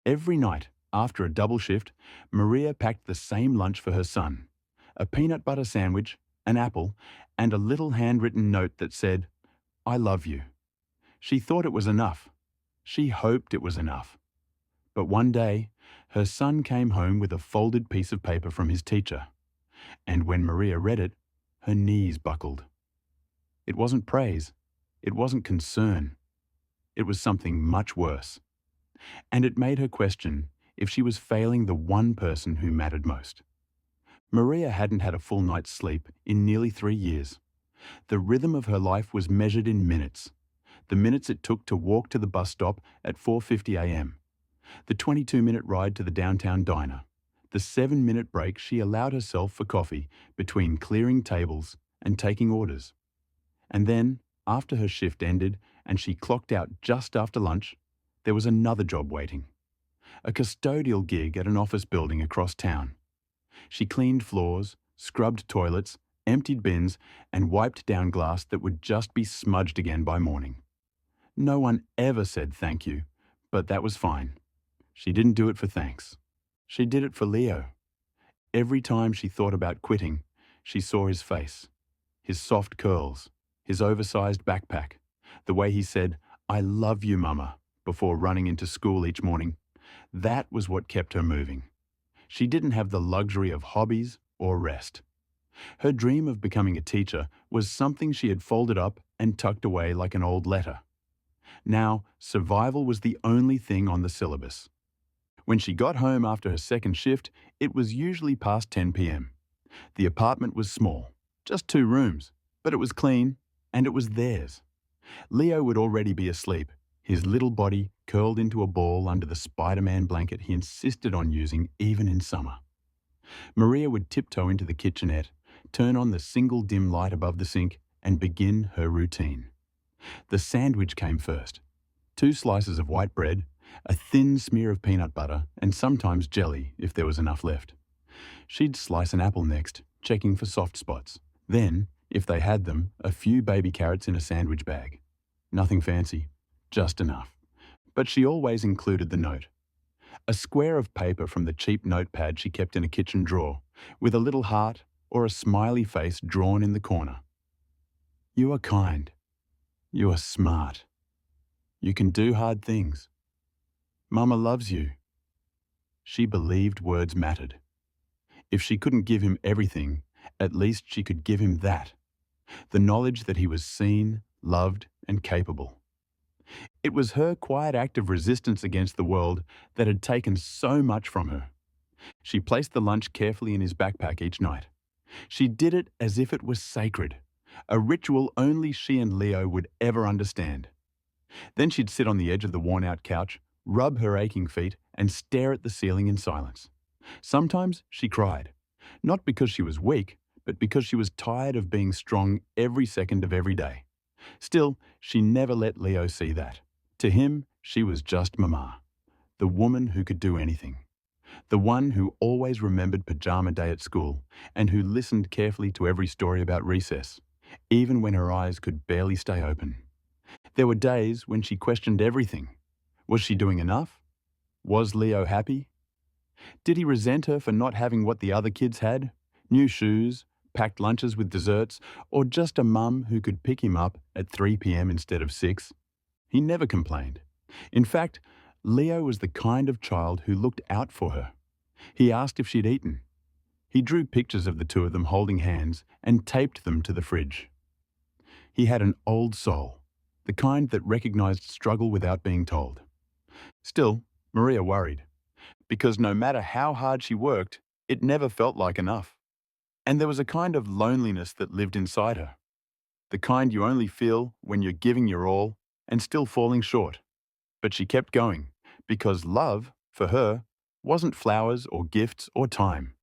Every night, after a double shift, Maria packed the same lunch for her son: a peanut butter sandwich, an apple, and a little handwritten note that said, "I love you." She thought it was enough. She hoped it was enough. But one day, her son came home with a folded piece of paper from his teacher, and when Maria read it, her knees buckled. It wasn't praise. It wasn't concern. It was something much worse. And it made her question if she was failing the one person who mattered most. Maria hadn't had a full night's sleep in nearly 3 years. The rhythm of her life was measured in minutes. The minutes it took to walk to the bus stop at 4:50 a.m., the 22-minute ride to the downtown diner, the 7-minute break she allowed herself for coffee between clearing tables and taking orders. And then, after her shift ended and she clocked out just after lunch, there was another job waiting: a custodial gig at an office building across town. She cleaned floors, scrubbed toilets, emptied bins, and wiped down glass that would just be smudged again by morning. No one ever said thank you, but that was fine. She didn't do it for thanks. She did it for Leo. Every time she thought about quitting, she saw his face, his soft curls, his oversized backpack, the way he said, "I love you, Mama," before running into school each morning. That was what kept her moving. She didn't have the luxury of hobbies or rest. Her dream of becoming a teacher was something she had folded up and tucked away like an old letter. Now, survival was the only thing on the syllabus. When she got home after her second shift, it was usually past 10 p.m. The apartment was small, just 2 rooms, but it was clean, and it was theirs. Leo would already be asleep, his little body curled into a ball under the Spider-Man blanket he insisted on using even in summer. Maria would tiptoe into the kitchenette, turn on the single dim light above the sink, and begin her routine. The sandwich came first: 2 slices of white bread, a thin smear of peanut butter, and sometimes jelly if there was enough left. She'd slice an apple next, checking for soft spots. Then, if they had them, a few baby carrots in a sandwich bag. Nothing fancy, just enough. But she always included the note: a square of paper from the cheap notepad she kept in a kitchen drawer, with a little heart or a smiley face drawn in the corner. "You are kind. You are smart. You can do hard things. Mama loves you." She believed words mattered. If she couldn't give him everything, at least she could give him that: the knowledge that he was seen, loved, and capable. It was her quiet act of resistance against the world that had taken so much from her. She placed the lunch carefully in his backpack each night. She did it as if it was sacred, a ritual only she and Leo would ever understand. Then she'd sit on the edge of the worn-out couch, rub her aching feet, and stare at the ceiling in silence. Sometimes she cried, not because she was weak, but because she was tired of being strong every second of every day. Still, she never let Leo see that. To him, she was just Mama, the woman who could do anything. The one who always remembered pajama day at school and who listened carefully to every story about recess, even when her eyes could barely stay open. There were days when she questioned everything. Was she doing enough? Was Leo happy? Did he resent her for not having what the other kids had? New shoes, packed lunches with desserts, or just a mum who could pick him up at 3 p.m. instead of 6? He never complained. In fact, Leo was the kind of child who looked out for her. He asked if she'd eaten. He drew pictures of the two of them holding hands and taped them to the fridge. He had an old soul, the kind that recognized struggle without being told. Still, Maria worried, because no matter how hard she worked, it never felt like enough. And there was a kind of loneliness that lived inside her, the kind you only feel when you're giving your all and still falling short. But she kept going, because love, for her, wasn't flowers or gifts or time.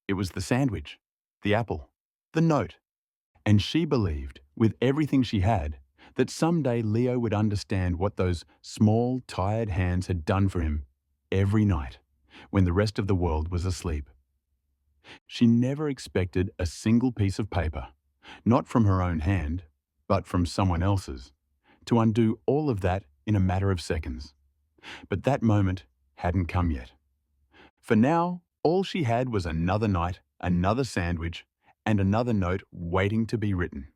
It was the sandwich, the apple, the note. And she believed, with everything she had, that someday Leo would understand what those small, tired hands had done for him every night, when the rest of the world was asleep. She never expected a single piece of paper, not from her own hand, but from someone else's, to undo all of that in a matter of seconds. But that moment hadn't come yet. For now, all she had was another night, another sandwich, and another note waiting to be written.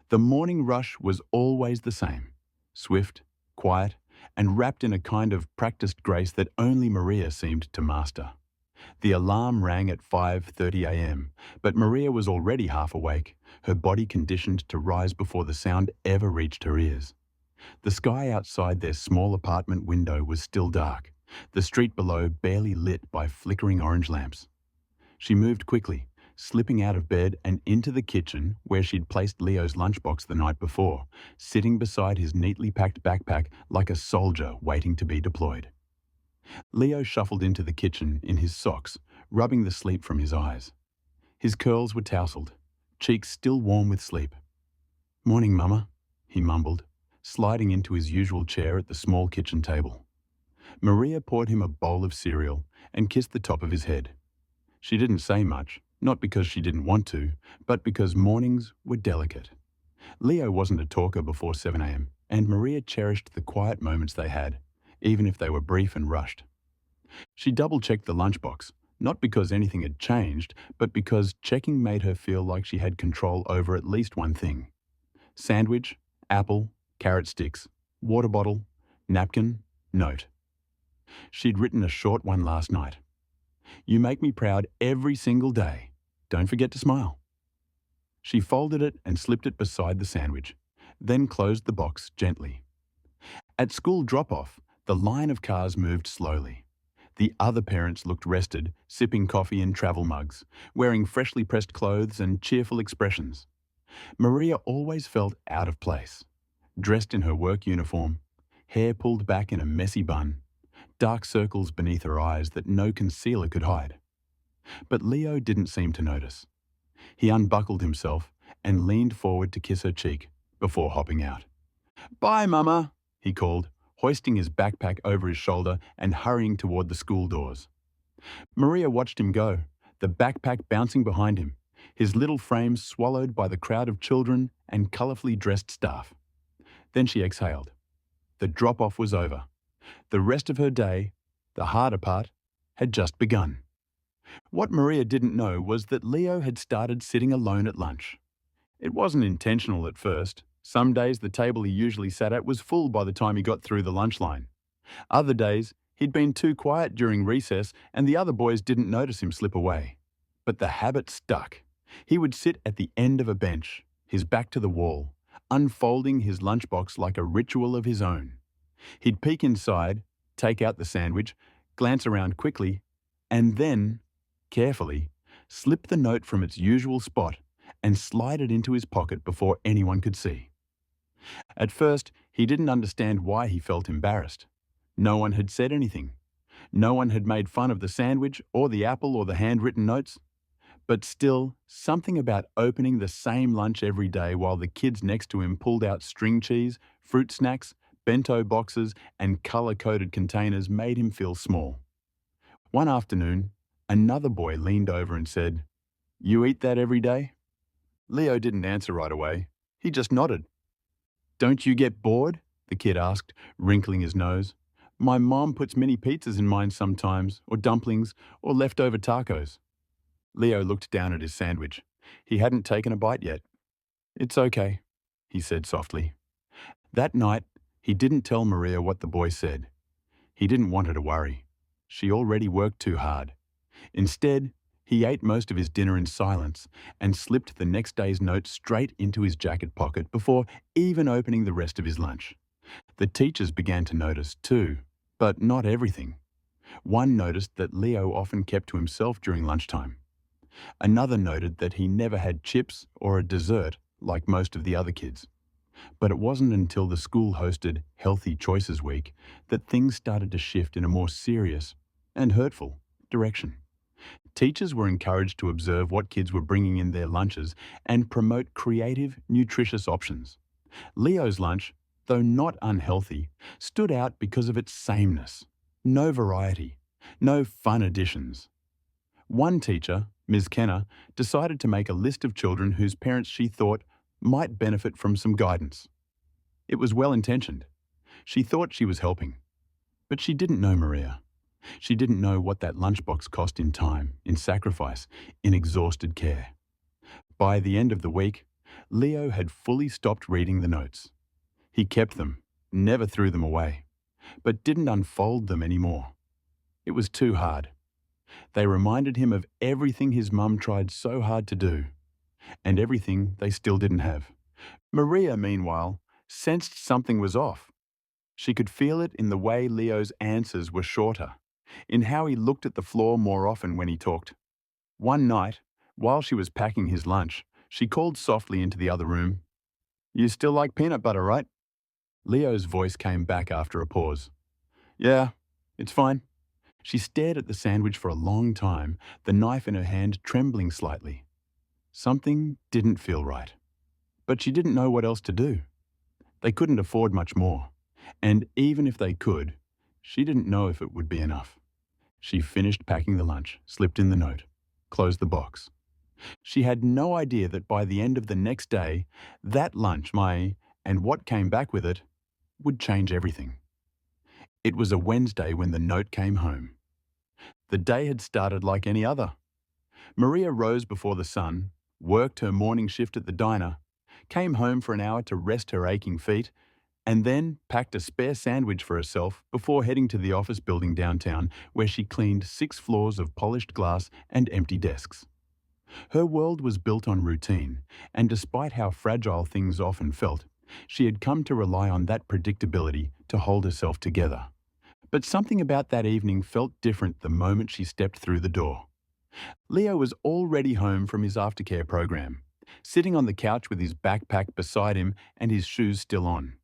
The morning rush was always the same, swift, quiet, and wrapped in a kind of practiced grace that only Maria seemed to master. The alarm rang at 5:30 a.m., but Maria was already half awake, her body conditioned to rise before the sound ever reached her ears. The sky outside their small apartment window was still dark, the street below barely lit by flickering orange lamps. She moved quickly, slipping out of bed and into the kitchen where she'd placed Leo's lunchbox the night before, sitting beside his neatly packed backpack like a soldier waiting to be deployed. Leo shuffled into the kitchen in his socks, rubbing the sleep from his eyes. His curls were tousled, cheeks still warm with sleep. "Morning, Mama," he mumbled, sliding into his usual chair at the small kitchen table. Maria poured him a bowl of cereal and kissed the top of his head. She didn't say much, not because she didn't want to, but because mornings were delicate. Leo wasn't a talker before 7 a.m., and Maria cherished the quiet moments they had, even if they were brief and rushed. She double-checked the lunchbox, not because anything had changed, but because checking made her feel like she had control over at least one thing. Sandwich, apple, carrot sticks, water bottle, napkin, note. She'd written a short one last night. "You make me proud every single day. Don't forget to smile." She folded it and slipped it beside the sandwich, then closed the box gently. At school drop-off, the line of cars moved slowly. The other parents looked rested, sipping coffee in travel mugs, wearing freshly pressed clothes and cheerful expressions. Maria always felt out of place. Dressed in her work uniform, hair pulled back in a messy bun, dark circles beneath her eyes that no concealer could hide. But Leo didn't seem to notice. He unbuckled himself and leaned forward to kiss her cheek before hopping out. "Bye, Mama," he called, hoisting his backpack over his shoulder and hurrying toward the school doors. Maria watched him go, the backpack bouncing behind him, his little frame swallowed by the crowd of children and colourfully dressed staff. Then she exhaled. The drop-off was over. The rest of her day, the harder part, had just begun. What Maria didn't know was that Leo had started sitting alone at lunch. It wasn't intentional at first. Some days the table he usually sat at was full by the time he got through the lunch line. Other days, he'd been too quiet during recess and the other boys didn't notice him slip away. But the habit stuck. He would sit at the end of a bench, his back to the wall, unfolding his lunchbox like a ritual of his own. He'd peek inside, take out the sandwich, glance around quickly, and then, carefully, slip the note from its usual spot and slide it into his pocket before anyone could see. At first, he didn't understand why he felt embarrassed. No one had said anything. No one had made fun of the sandwich or the apple or the handwritten notes. But still, something about opening the same lunch every day while the kids next to him pulled out string cheese, fruit snacks, bento boxes, and colour-coded containers made him feel small. One afternoon, another boy leaned over and said, "You eat that every day?" Leo didn't answer right away. He just nodded. "Don't you get bored?" the kid asked, wrinkling his nose. "My mom puts mini pizzas in mine sometimes, or dumplings, or leftover tacos." Leo looked down at his sandwich. He hadn't taken a bite yet. "It's okay," he said softly. That night, he didn't tell Maria what the boy said. He didn't want her to worry. She already worked too hard. Instead, he ate most of his dinner in silence and slipped the next day's note straight into his jacket pocket before even opening the rest of his lunch. The teachers began to notice too, but not everything. One noticed that Leo often kept to himself during lunchtime. Another noted that he never had chips or a dessert like most of the other kids. But it wasn't until the school hosted Healthy Choices Week that things started to shift in a more serious and hurtful direction. Teachers were encouraged to observe what kids were bringing in their lunches and promote creative, nutritious options. Leo's lunch, though not unhealthy, stood out because of its sameness. No variety, no fun additions. One teacher, Ms. Kenner, decided to make a list of children whose parents she thought might benefit from some guidance. It was well-intentioned. She thought she was helping. But she didn't know Maria. She didn't know what that lunchbox cost in time, in sacrifice, in exhausted care. By the end of the week, Leo had fully stopped reading the notes. He kept them, never threw them away, but didn't unfold them anymore. It was too hard. They reminded him of everything his mum tried so hard to do, and everything they still didn't have. Maria, meanwhile, sensed something was off. She could feel it in the way Leo's answers were shorter, in how he looked at the floor more often when he talked. One night, while she was packing his lunch, she called softly into the other room. "You still like peanut butter, right?" Leo's voice came back after a pause. "Yeah, it's fine." She stared at the sandwich for a long time, the knife in her hand trembling slightly. Something didn't feel right. But she didn't know what else to do. They couldn't afford much more. And even if they could, she didn't know if it would be enough. She finished packing the lunch, slipped in the note, closed the box. She had no idea that by the end of the next day, that lunch, and what came back with it, would change everything. It was a Wednesday when the note came home. The day had started like any other. Maria rose before the sun, worked her morning shift at the diner, came home for an hour to rest her aching feet, and then packed a spare sandwich for herself before heading to the office building downtown where she cleaned 6 floors of polished glass and empty desks. Her world was built on routine, and despite how fragile things often felt, she had come to rely on that predictability to hold herself together. But something about that evening felt different the moment she stepped through the door. Leo was already home from his aftercare program, sitting on the couch with his backpack beside him and his shoes still on.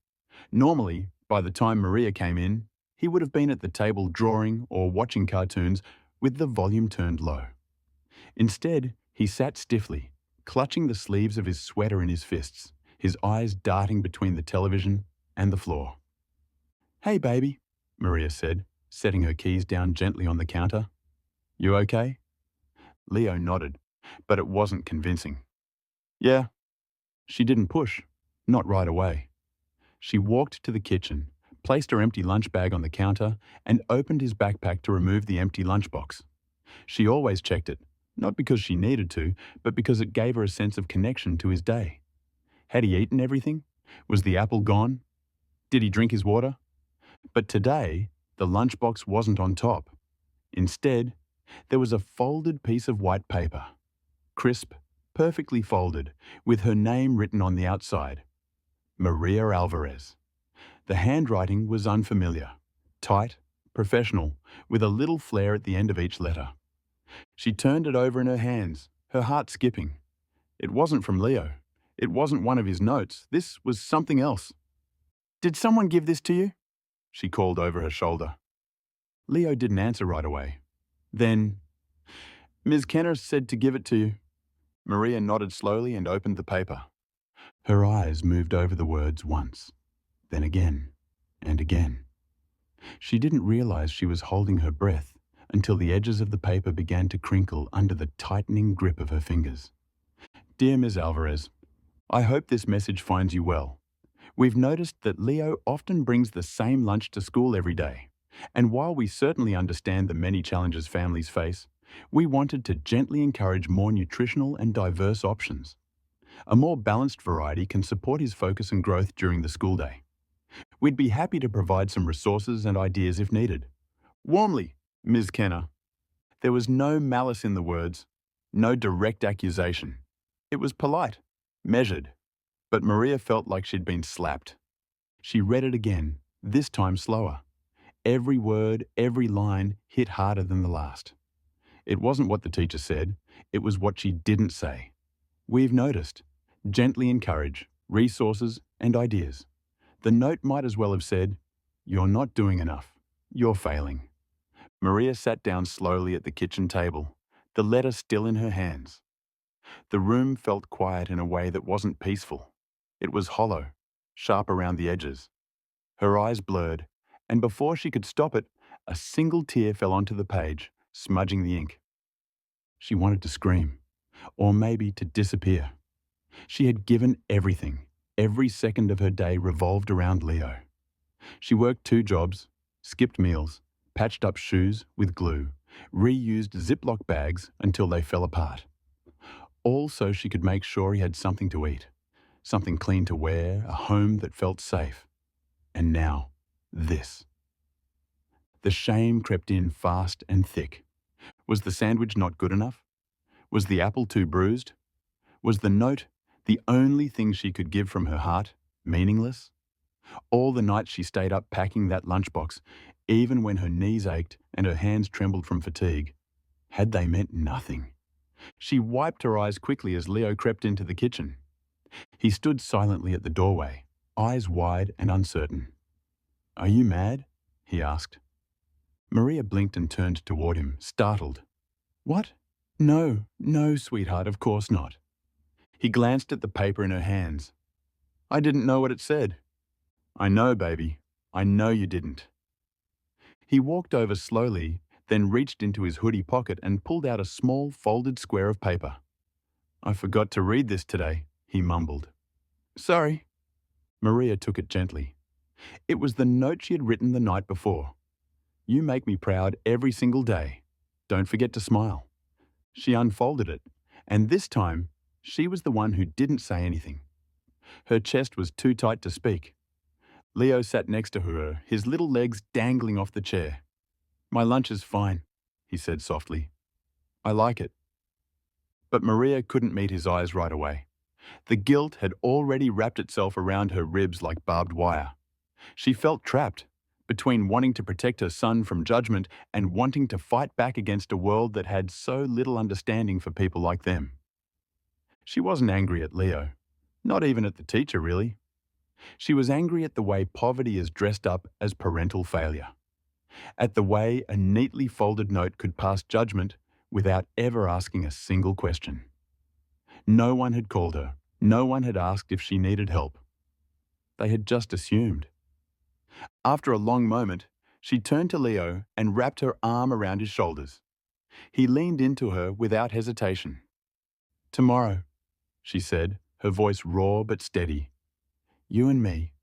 Normally, by the time Maria came in, he would have been at the table drawing or watching cartoons with the volume turned low. Instead, he sat stiffly, clutching the sleeves of his sweater in his fists, his eyes darting between the television and the floor. "Hey, baby," Maria said, setting her keys down gently on the counter. "You okay?" Leo nodded, but it wasn't convincing. "Yeah." She didn't push, not right away. She walked to the kitchen, placed her empty lunch bag on the counter, and opened his backpack to remove the empty lunchbox. She always checked it, not because she needed to, but because it gave her a sense of connection to his day. Had he eaten everything? Was the apple gone? Did he drink his water? But today, the lunchbox wasn't on top. Instead, there was a folded piece of white paper. Crisp, perfectly folded, with her name written on the outside. Maria Alvarez. The handwriting was unfamiliar, tight, professional, with a little flair at the end of each letter. She turned it over in her hands, her heart skipping. It wasn't from Leo. It wasn't one of his notes. This was something else. "Did someone give this to you?" she called over her shoulder. Leo didn't answer right away. Then, "Ms. Kenner said to give it to you." Maria nodded slowly and opened the paper. Her eyes moved over the words once, then again, and again. She didn't realize she was holding her breath until the edges of the paper began to crinkle under the tightening grip of her fingers. "Dear Ms. Alvarez, I hope this message finds you well. We've noticed that Leo often brings the same lunch to school every day, and while we certainly understand the many challenges families face, we wanted to gently encourage more nutritional and diverse options. A more balanced variety can support his focus and growth during the school day. We'd be happy to provide some resources and ideas if needed. Warmly, Ms. Kenner." There was no malice in the words, no direct accusation. It was polite, measured, but Maria felt like she'd been slapped. She read it again, this time slower. Every word, every line hit harder than the last. It wasn't what the teacher said, it was what she didn't say. "We've noticed. Gently encourage resources and ideas." The note might as well have said, "You're not doing enough. You're failing." Maria sat down slowly at the kitchen table, the letter still in her hands. The room felt quiet in a way that wasn't peaceful. It was hollow, sharp around the edges. Her eyes blurred, and before she could stop it, a single tear fell onto the page, smudging the ink. She wanted to scream, or maybe to disappear. She had given everything. Every second of her day revolved around Leo. She worked 2 jobs, skipped meals, patched up shoes with glue, reused Ziploc bags until they fell apart. All so she could make sure he had something to eat, something clean to wear, a home that felt safe. And now, this. The shame crept in fast and thick. Was the sandwich not good enough? Was the apple too bruised? Was the note, the only thing she could give from her heart, meaningless? All the night she stayed up packing that lunchbox, even when her knees ached and her hands trembled from fatigue. Had they meant nothing? She wiped her eyes quickly as Leo crept into the kitchen. He stood silently at the doorway, eyes wide and uncertain. "Are you mad?" he asked. Maria blinked and turned toward him, startled. "What? No, no, sweetheart, of course not." He glanced at the paper in her hands. "I didn't know what it said." "I know, baby. I know you didn't." He walked over slowly, then reached into his hoodie pocket and pulled out a small folded square of paper. "I forgot to read this today," he mumbled. "Sorry." Maria took it gently. It was the note she had written the night before. "You make me proud every single day. Don't forget to smile." She unfolded it, and this time, she was the one who didn't say anything. Her chest was too tight to speak. Leo sat next to her, his little legs dangling off the chair. "My lunch is fine," he said softly. "I like it." But Maria couldn't meet his eyes right away. The guilt had already wrapped itself around her ribs like barbed wire. She felt trapped, between wanting to protect her son from judgment and wanting to fight back against a world that had so little understanding for people like them. She wasn't angry at Leo, not even at the teacher, really. She was angry at the way poverty is dressed up as parental failure, at the way a neatly folded note could pass judgment without ever asking a single question. No one had called her, no one had asked if she needed help. They had just assumed. After a long moment, she turned to Leo and wrapped her arm around his shoulders. He leaned into her without hesitation. "Tomorrow," she said, her voice raw but steady. "You and me,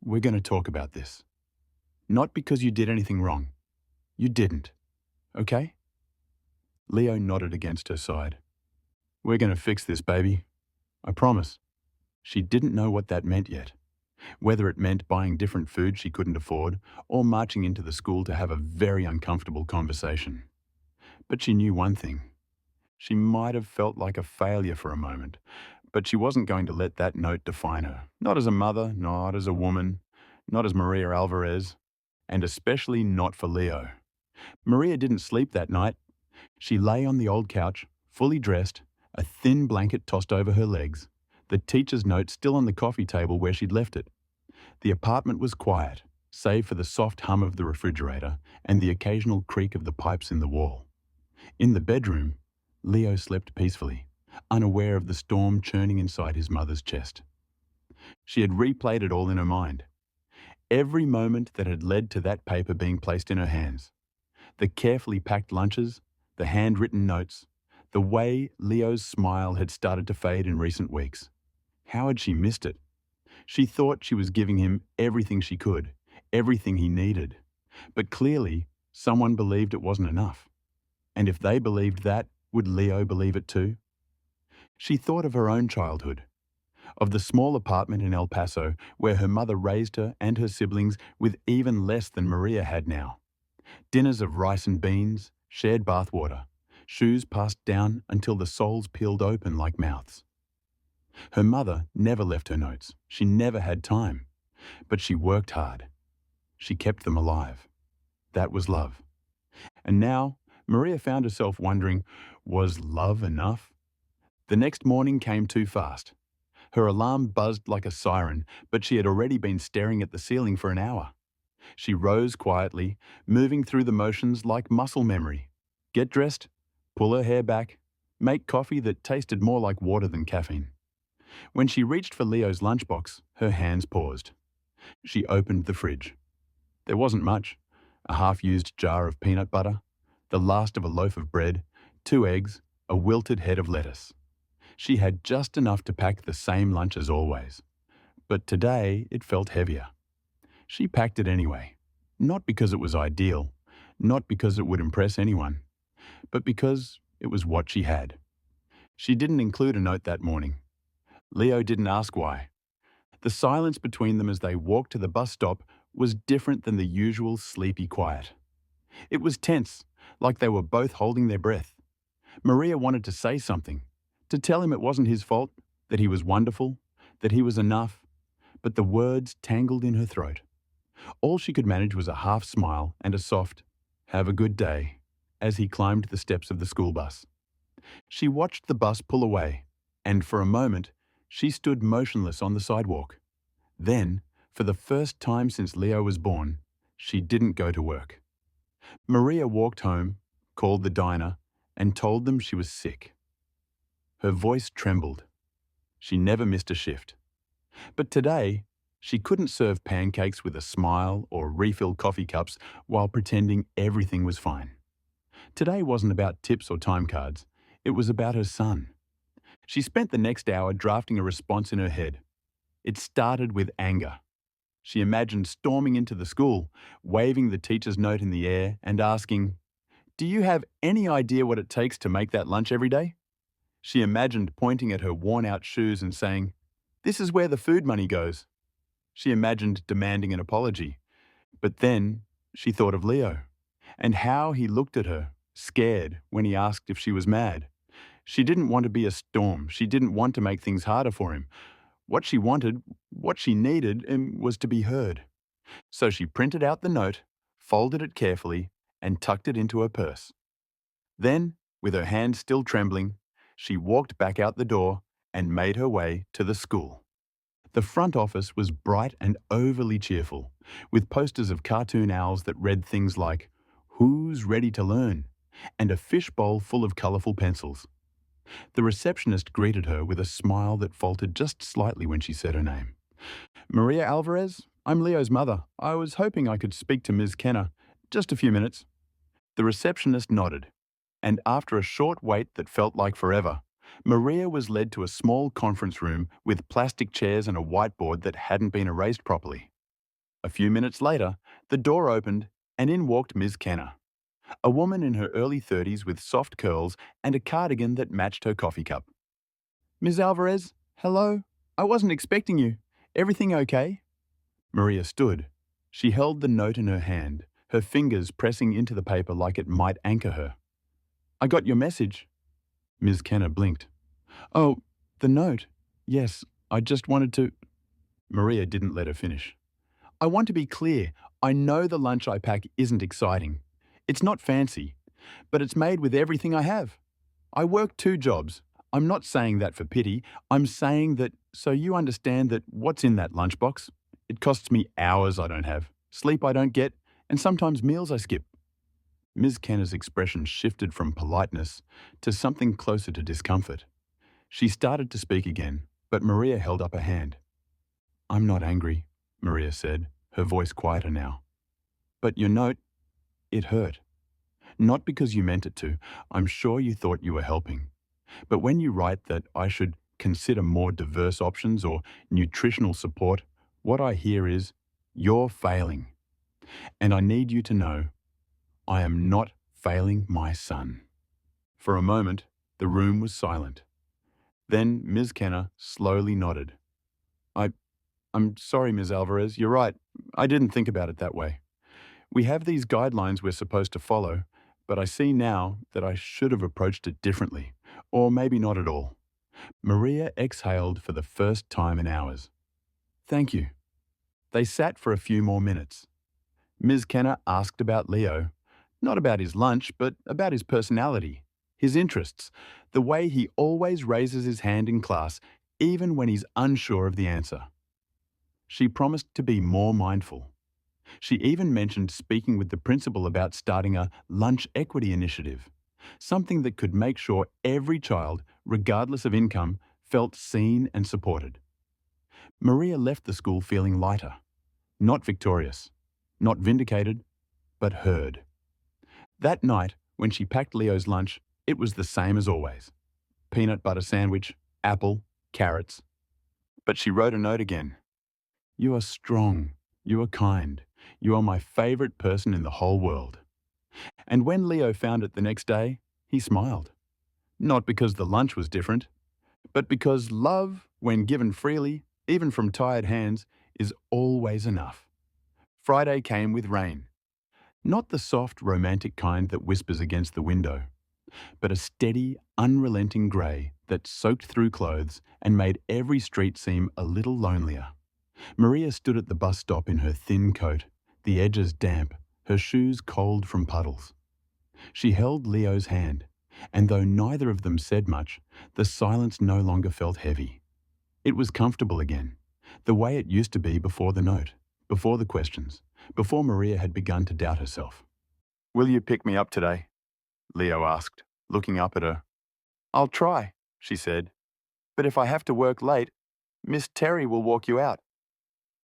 we're going to talk about this. Not because you did anything wrong. You didn't. Okay?" Leo nodded against her side. "We're going to fix this, baby. I promise." She didn't know what that meant yet. Whether it meant buying different food she couldn't afford or marching into the school to have a very uncomfortable conversation. But she knew one thing. She might have felt like a failure for a moment, but she wasn't going to let that note define her. Not as a mother, not as a woman, not as Maria Alvarez, and especially not for Leo. Maria didn't sleep that night. She lay on the old couch, fully dressed, a thin blanket tossed over her legs, the teacher's note still on the coffee table where she'd left it. The apartment was quiet, save for the soft hum of the refrigerator and the occasional creak of the pipes in the wall. In the bedroom, Leo slept peacefully, unaware of the storm churning inside his mother's chest. She had replayed it all in her mind. Every moment that had led to that paper being placed in her hands. The carefully packed lunches, the handwritten notes, the way Leo's smile had started to fade in recent weeks. How had she missed it? She thought she was giving him everything she could, everything he needed. But clearly, someone believed it wasn't enough. And if they believed that, would Leo believe it too? She thought of her own childhood, of the small apartment in El Paso where her mother raised her and her siblings with even less than Maria had now. Dinners of rice and beans, shared bathwater, shoes passed down until the soles peeled open like mouths. Her mother never left her notes. She never had time. But she worked hard. She kept them alive. That was love. And now, Maria found herself wondering, was love enough? The next morning came too fast. Her alarm buzzed like a siren, but she had already been staring at the ceiling for an hour. She rose quietly, moving through the motions like muscle memory. Get dressed, pull her hair back, make coffee that tasted more like water than caffeine. When she reached for Leo's lunchbox, her hands paused. She opened the fridge. There wasn't much. A half-used jar of peanut butter, the last of a loaf of bread, 2 eggs, a wilted head of lettuce. She had just enough to pack the same lunch as always. But today it felt heavier. She packed it anyway. Not because it was ideal, not because it would impress anyone, but because it was what she had. She didn't include a note that morning. Leo didn't ask why. The silence between them as they walked to the bus stop was different than the usual sleepy quiet. It was tense, like they were both holding their breath. Maria wanted to say something, to tell him it wasn't his fault, that he was wonderful, that he was enough, but the words tangled in her throat. All she could manage was a half smile and a soft, "Have a good day," as he climbed the steps of the school bus. She watched the bus pull away, and for a moment, she stood motionless on the sidewalk. Then, for the first time since Leo was born, she didn't go to work. Maria walked home, called the diner, and told them she was sick. Her voice trembled. She never missed a shift. But today, she couldn't serve pancakes with a smile or refill coffee cups while pretending everything was fine. Today wasn't about tips or time cards. It was about her son. She spent the next hour drafting a response in her head. It started with anger. She imagined storming into the school, waving the teacher's note in the air and asking, "Do you have any idea what it takes to make that lunch every day?" She imagined pointing at her worn-out shoes and saying, "This is where the food money goes." She imagined demanding an apology. But then she thought of Leo and how he looked at her, scared, when he asked if she was mad. She didn't want to be a storm. She didn't want to make things harder for him. What she wanted, what she needed, was to be heard. So she printed out the note, folded it carefully, and tucked it into her purse. Then, with her hand still trembling, she walked back out the door and made her way to the school. The front office was bright and overly cheerful, with posters of cartoon owls that read things like, "Who's ready to learn?" and a fishbowl full of colourful pencils. The receptionist greeted her with a smile that faltered just slightly when she said her name. "Maria Alvarez, I'm Leo's mother. I was hoping I could speak to Ms. Kenner. Just a few minutes." The receptionist nodded, and after a short wait that felt like forever, Maria was led to a small conference room with plastic chairs and a whiteboard that hadn't been erased properly. A few minutes later, the door opened and in walked Ms. Kenner, a woman in her early 30s with soft curls and a cardigan that matched her coffee cup. "Ms. Alvarez, hello. I wasn't expecting you. Everything okay?" Maria stood. She held the note in her hand, her fingers pressing into the paper like it might anchor her. "I got your message." Ms. Kenner blinked. "Oh, the note. Yes, I just wanted to—" Maria didn't let her finish. "I want to be clear. I know the lunch I pack isn't exciting. It's not fancy, but it's made with everything I have. I work 2 jobs. I'm not saying that for pity. I'm saying that so you understand that what's in that lunchbox. It costs me hours I don't have, sleep I don't get, and sometimes meals I skip." Ms. Kenner's expression shifted from politeness to something closer to discomfort. She started to speak again, but Maria held up a hand. "I'm not angry," Maria said, her voice quieter now. "But your note, it hurt. Not because you meant it to. I'm sure you thought you were helping. But when you write that I should consider more diverse options or nutritional support, what I hear is, you're failing. And I need you to know, I am not failing my son." For a moment, the room was silent. Then Ms. Kenner slowly nodded. I, I'm sorry, Ms. Alvarez, you're right. I didn't think about it that way. We have these guidelines we're supposed to follow, but I see now that I should have approached it differently, or maybe not at all. Maria exhaled for the first time in hours. "Thank you." They sat for a few more minutes. Ms. Kenner asked about Leo, not about his lunch, but about his personality, his interests, the way he always raises his hand in class, even when he's unsure of the answer. She promised to be more mindful. She even mentioned speaking with the principal about starting a lunch equity initiative, something that could make sure every child, regardless of income, felt seen and supported. Maria left the school feeling lighter, not victorious, not vindicated, but heard. That night, when she packed Leo's lunch, it was the same as always. Peanut butter sandwich, apple, carrots. But she wrote a note again. "You are strong. You are kind. You are my favorite person in the whole world." And when Leo found it the next day, he smiled. Not because the lunch was different, but because love, when given freely, even from tired hands, is always enough. Friday came with rain. Not the soft, romantic kind that whispers against the window, but a steady, unrelenting grey that soaked through clothes and made every street seem a little lonelier. Maria stood at the bus stop in her thin coat, the edges damp, her shoes cold from puddles. She held Leo's hand, and though neither of them said much, the silence no longer felt heavy. It was comfortable again, the way it used to be before the note, before the questions, before Maria had begun to doubt herself. "Will you pick me up today?" Leo asked, looking up at her. "I'll try," she said. "But if I have to work late, Miss Terry will walk you out."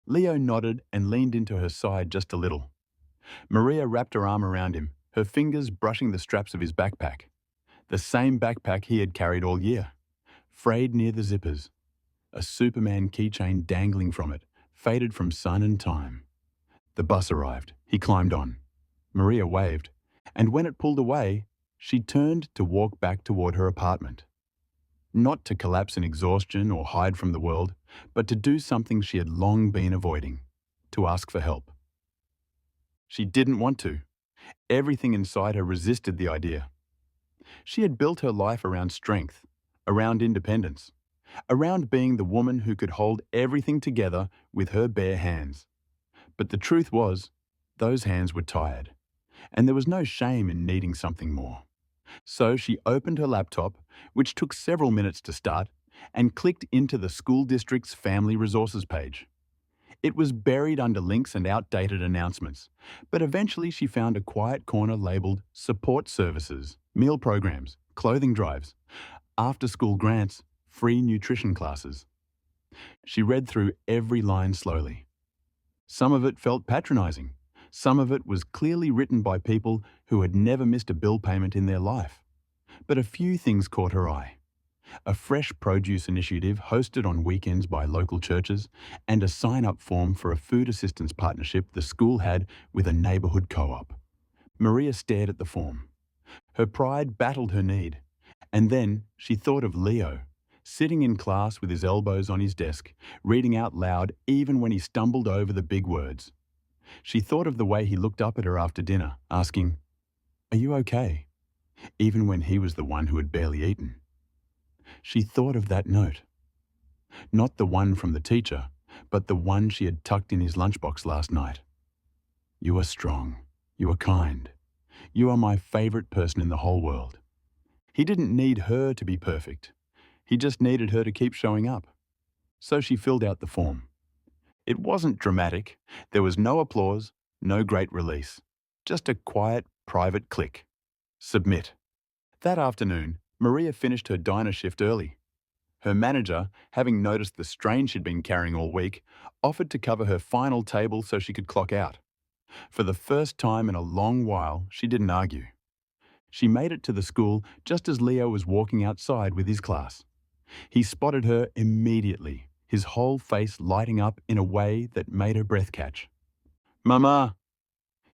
Leo nodded and leaned into her side just a little. Maria wrapped her arm around him, her fingers brushing the straps of his backpack. The same backpack he had carried all year, frayed near the zippers. A Superman keychain dangling from it, faded from sun and time. The bus arrived. He climbed on. Maria waved, and when it pulled away, she turned to walk back toward her apartment. Not to collapse in exhaustion or hide from the world, but to do something she had long been avoiding, to ask for help. She didn't want to. Everything inside her resisted the idea. She had built her life around strength, around independence, around being the woman who could hold everything together with her bare hands. But the truth was, those hands were tired, and there was no shame in needing something more. So she opened her laptop, which took several minutes to start, and clicked into the school district's family resources page. It was buried under links and outdated announcements, but eventually she found a quiet corner labeled Support Services, Meal Programs, Clothing Drives, After-School Grants, Free Nutrition Classes. She read through every line slowly. Some of it felt patronizing. Some of it was clearly written by people who had never missed a bill payment in their life. But a few things caught her eye. A fresh produce initiative hosted on weekends by local churches, and a sign-up form for a food assistance partnership the school had with a neighbourhood co-op. Maria stared at the form. Her pride battled her need. And then she thought of Leo, sitting in class with his elbows on his desk, reading out loud even when he stumbled over the big words. She thought of the way he looked up at her after dinner, asking, "Are you okay?" even when he was the one who had barely eaten. She thought of that note. Not the one from the teacher, but the one she had tucked in his lunchbox last night. "You are strong. You are kind. You are my favorite person in the whole world." He didn't need her to be perfect. He just needed her to keep showing up. So she filled out the form. It wasn't dramatic. There was no applause, no great release. Just a quiet, private click. Submit. That afternoon, Maria finished her diner shift early. Her manager, having noticed the strain she'd been carrying all week, offered to cover her final table so she could clock out. For the first time in a long while, she didn't argue. She made it to the school just as Leo was walking outside with his class. He spotted her immediately, his whole face lighting up in a way that made her breath catch. "Mama!"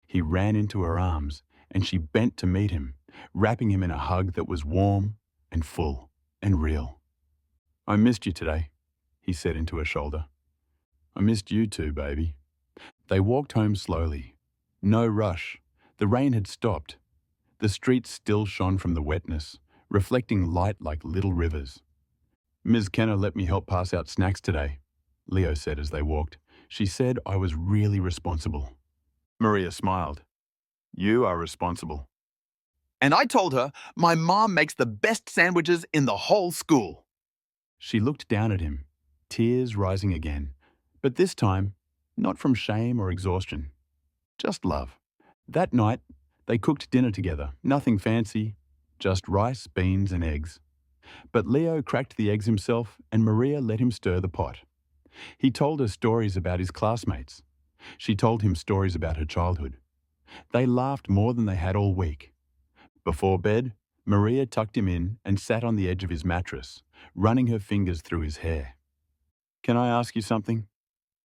He ran into her arms, and she bent to meet him, wrapping him in a hug that was warm and full and real. "I missed you today," he said into her shoulder. "I missed you too, baby." They walked home slowly. No rush. The rain had stopped. The streets still shone from the wetness, reflecting light like little rivers. "Ms. Kenner let me help pass out snacks today," Leo said as they walked. "She said I was really responsible." Maria smiled. "You are responsible." "And I told her my mom makes the best sandwiches in the whole school." She looked down at him, tears rising again, but this time, not from shame or exhaustion, just love. That night, they cooked dinner together, nothing fancy, just rice, beans, and eggs. But Leo cracked the eggs himself, and Maria let him stir the pot. He told her stories about his classmates. She told him stories about her childhood. They laughed more than they had all week. Before bed, Maria tucked him in and sat on the edge of his mattress, running her fingers through his hair. "Can I ask you something?"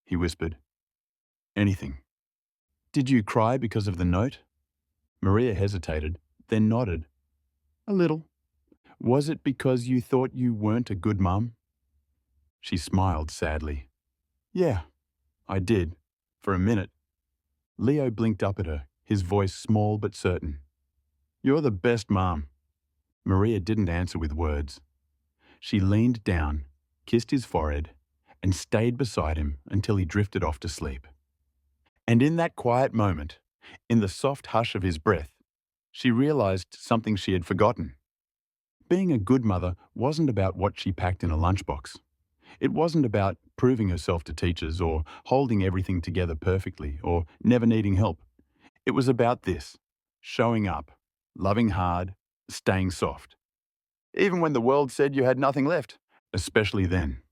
he whispered. "Anything." "Did you cry because of the note?" Maria hesitated, then nodded. A little. Was it because you thought you weren't a good mum? She smiled sadly. Yeah, I did. For a minute. Leo blinked up at her, his voice small but certain. You're the best mum. Maria didn't answer with words. She leaned down, kissed his forehead, and stayed beside him until he drifted off to sleep. And in that quiet moment, in the soft hush of his breath, she realized something she had forgotten. Being a good mother wasn't about what she packed in a lunchbox. It wasn't about proving herself to teachers or holding everything together perfectly or never needing help. It was about this: showing up, loving hard, staying soft. Even when the world said you had nothing left, especially then.